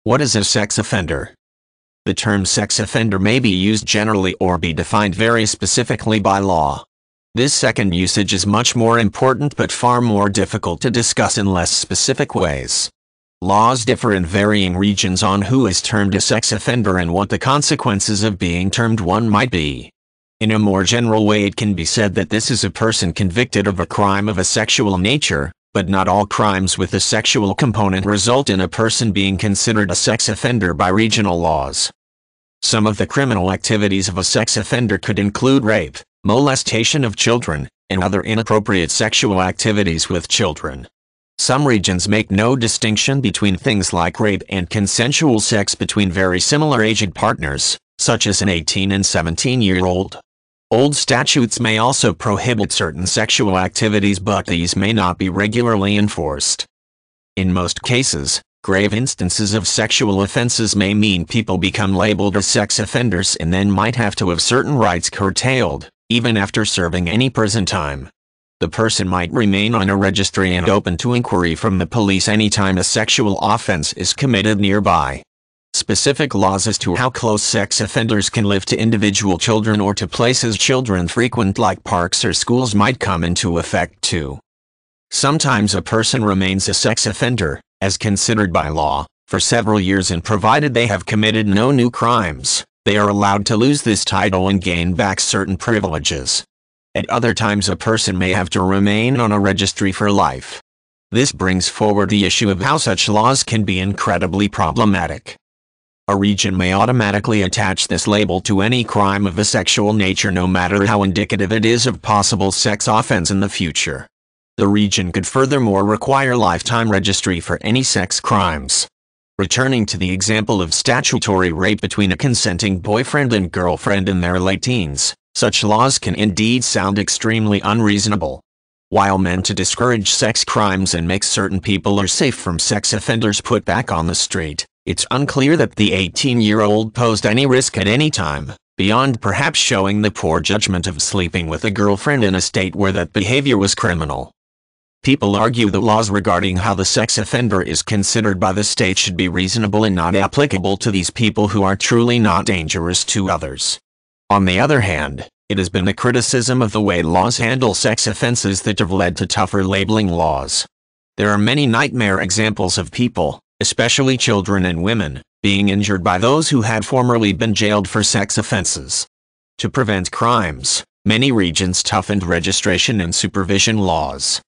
What is a sex offender? The term sex offender may be used generally or be defined very specifically by law. This second usage is much more important but far more difficult to discuss in less specific ways. Laws differ in varying regions on who is termed a sex offender and what the consequences of being termed one might be. In a more general way, it can be said that this is a person convicted of a crime of a sexual nature, but not all crimes with a sexual component result in a person being considered a sex offender by regional laws. Some of the criminal activities of a sex offender could include rape, molestation of children, and other inappropriate sexual activities with children. Some regions make no distinction between things like rape and consensual sex between very similar aged partners, such as an 18 and 17-year-old. Old statutes may also prohibit certain sexual activities, but these may not be regularly enforced. In most cases, grave instances of sexual offenses may mean people become labeled as sex offenders and then might have to have certain rights curtailed, even after serving any prison time. The person might remain on a registry and open to inquiry from the police anytime a sexual offense is committed nearby. Specific laws as to how close sex offenders can live to individual children or to places children frequent like parks or schools might come into effect too. Sometimes a person remains a sex offender, as considered by law, for several years, and provided they have committed no new crimes, they are allowed to lose this title and gain back certain privileges. At other times a person may have to remain on a registry for life. This brings forward the issue of how such laws can be incredibly problematic. A region may automatically attach this label to any crime of a sexual nature no matter how indicative it is of possible sex offense in the future. The region could furthermore require lifetime registry for any sex crimes. Returning to the example of statutory rape between a consenting boyfriend and girlfriend in their late teens, such laws can indeed sound extremely unreasonable. While meant to discourage sex crimes and make certain people are safe from sex offenders put back on the street, it's unclear that the 18-year-old posed any risk at any time, beyond perhaps showing the poor judgment of sleeping with a girlfriend in a state where that behavior was criminal. People argue that laws regarding how the sex offender is considered by the state should be reasonable and not applicable to these people who are truly not dangerous to others. On the other hand, it has been a criticism of the way laws handle sex offenses that have led to tougher labeling laws. There are many nightmare examples of people, especially children and women, being injured by those who had formerly been jailed for sex offenses. To prevent crimes, many regions toughened registration and supervision laws.